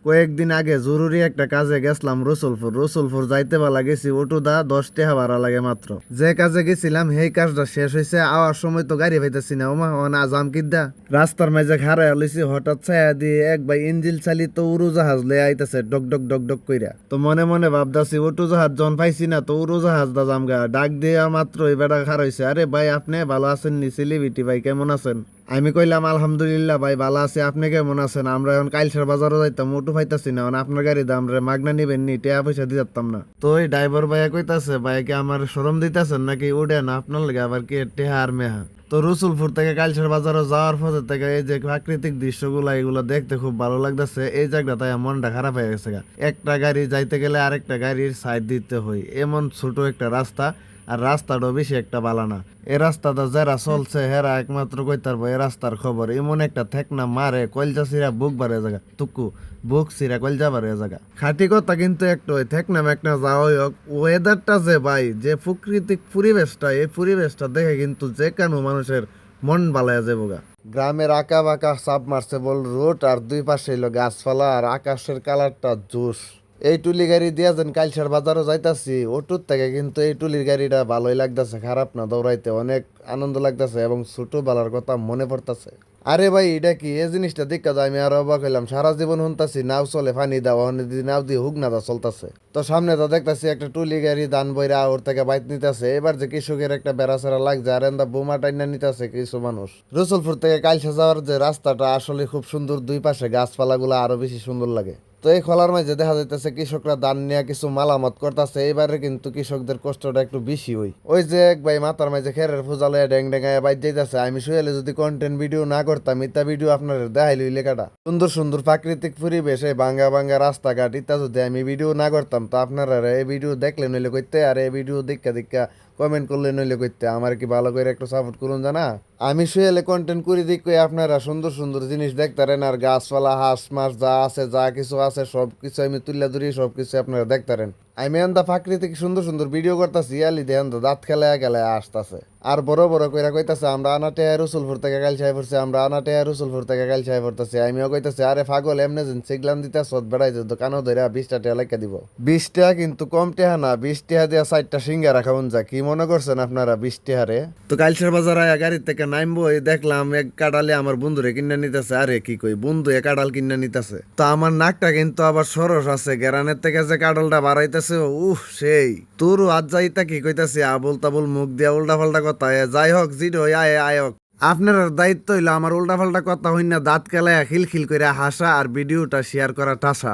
কয়েকদিন আগে জরুরি একটা কাজে গেছিলাম রসুলপুর যাইতে পালা গেছি অটোদা 10 টাকা ভাড়া লাগে মাত্র। যে কাজে গেছিলাম সেই কাজটা শেষ হয়েছে, আওয়ার সময় তো গাড়ি পাইতেছি না, ওমা না জাম কিদ্দা রাস্তার মাঝে খাড়াই লইছি, হঠাৎ ছায়া দিয়ে এক ভাই ইঞ্জিল চালিত উড়োজাহাজ লয়ে আইতেছে ডক ডক ডক ডক কইরা। তো মনে মনে ভাবতাছি উড়োজাহাজ যখন পাইছি না, তো উড়োজাহাজ দা জামগা ডাক দিয়ে মাত্র এই বেটা খাড়াইছে, আরে ভাই আপনি ভালো আছেন নি সেলিব্রিটি ভাই, কেমন আছেন? আমি কইলাম আলহামদুলিল্লাহ ভাই ভালো আছি, আপনি কেমন আছেন? আমরা এখন কাইলসার বাজারও যাইতাম, অটো পাইতাছি না, আপনার গাড়ি দাম রে মাগনা নিবেন নি, টাকা পয়সা দিয়ে যাতাম না। তো ওই ড্রাইভার ভাইয়া কইতাছে, ভাইকে আমার শরম দিতেছেন নাকি উঠে না আপনার লাগে আবার কি টেহা আর মেহা। তো রসুলপুর থেকে কাইলসার বাজারও যাওয়ার পথে থেকে এই যে প্রাকৃতিক দৃশ্যগুলো এগুলো দেখতে খুব ভালো লাগতেছে। এই জায়গাটা তাই মনটা খারাপ হয়ে গেছে, একটা গাড়ি যাইতে গেলে আরেকটা গাড়ির সাইড দিতে হয়, এমন ছোট একটা রাস্তা, আর রাস্তাটাও বেশি একটা বালা না। এই রাস্তাটা যারা চলছে হেরা একমাত্র কইতার এই রাস্তার খবর, এমন একটা ঠেকনা মারে কলজা সিরা বুক বাড়ে জায়গা, তুকু বুক সিরা কলজা বাড়ে জায়গা। খাটি কথা কিন্তু একটু ওই ঠেকনা মেকনা যাওয়াই হোক, ওয়েদারটা যে ভাই, যে প্রাকৃতিক পরিবেশটা, এই পরিবেশটা দেখে কিন্তু যে কোনো মানুষের মন বালায়া যাবো গা। গ্রামের আঁকা বাঁকা সাবমার্সেবল রোড, আর দুই পাশে হইলো গাছপালা, আর আকাশের কালারটা জোশ। এই টুলি গাড়ি দিয়া যেন কাইলসার বাজারও যাইতাছি অটোর থেকে, কিন্তু এই টুলির গাড়িটা ভালোই লাগতেছে, খারাপ না, দৌড়াইতে অনেক আনন্দ লাগতেছে এবং ছোটবেলার কথা মনে পড়তেছে। আরে ভাই এটা কি এই জিনিসটা দেখা যায়, আমি আরো অবাক হইলাম। সারা জীবন শুনতাছি নাও চলে পানি দাও, নাও দিয়ে হুক না দা চলতেছে, তো সামনে তো দেখতাছি একটা টুলি গাড়ি দান বইরা ওর থেকে বাইক নিতেছে। এবার যে কৃষকের একটা বেড়াচেরা লাগছে, আর এন্দা বোমা টাইনা নিতেছে কিছু মানুষ। রসুলপুর থেকে কাইলসা যাওয়ার যে রাস্তাটা আসলে খুব সুন্দর, দুই পাশে গাছপালা গুলা আরো বেশি সুন্দর লাগে। তো এই খোলার মাঝে দেখা যাইতেছে কৃষকরা ধান নিয়ে কিছু মালামত করতেছে। এবারে কিন্তু কৃষকদের কষ্টটা একটু বেশি ওই যে এক ভাই মাথার মাঝে খেরের ফুজা লয়ে ড্যাং ড্যাঙ্গায় বাইর যাইতেছে। আমি শুয়েলে যদি কন্টেন্ট ভিডিও না করতাম, ইত্যা ভিডিও আপনার দেখাইল লেখাটা সুন্দর সুন্দর প্রাকৃতিক পরিবেশ, এই ভাঙ্গা ভাঙ্গা রাস্তাঘাট ইত্যা যদি আমি ভিডিও না করতাম, তো আপনারা এই ভিডিও দেখলে নইলে করতে, আর এই ভিডিও দেখা দেখা কমেন্ট করলে নইলে করতে, আমার কি ভালো করে একটু সাপোর্ট করুন জানা। আমি শুয়েলে কন্টেন্ট করে দিক আপনারা সুন্দর সুন্দর জিনিস দেখতারেন, আর গাছপালা হাঁস মাছ যা আছে যা কিছু আছে সব কিছু আমি তুলে ধরি, সব কিছু আপনারা দেখতারেন। আমি এন্দা প্রাকৃতিক সুন্দর সুন্দর ভিডিও করতেছি, আলি দেন দাঁত খেলায় গেলায় আসতেছে, আর বড় বড় কইরা কইতাছে আমরা আনাটে রসুলপুর থেকে কাল ছাই পড়ছি, আমরা আনাটে রসুলপুর থেকে কাল ছাই পড়তেছি। আমিও কইতাছি আরে পাগল এমনি যেন সিগলান দিতে সদ বেড়াই যেত, কানো ধরে 20টা টাকা লেখা দিব। 20 টাকা কিন্তু কম টাকা না, 20 টাকা দিয়া 4টা সিঙ্গারা খাওন যা, কি মনে করছেন আপনারা 20 টাকারে? তো কালচার বাজার আয়া গাড়ি থেকে নামবো, দেখলাম এক কাঁড়ালে আমার বন্ধুরে কিনা নিতেছে। আরে কি কই, বন্ধু এ কাঁড়াল কিনা নিতেছে, তো আমার নাকটা কিন্তু আবার সরস আছে, গেরানের থেকে যে কাঁড়ালটা বাড়াইতেছে সেই তোরও আজ যাইতা কি কইতাছি আবল তাবল মুখ দিয়া উল্টা পাল্টা কথা। যাই হোক জিড হই আয় হোক, আপনার দায়িত্ব হইলো আমার উল্টা পাল্টা কথা হইনা দাঁত কেলায় খিলখিল করে হাসা আর ভিডিওটা শেয়ার করা টাসা।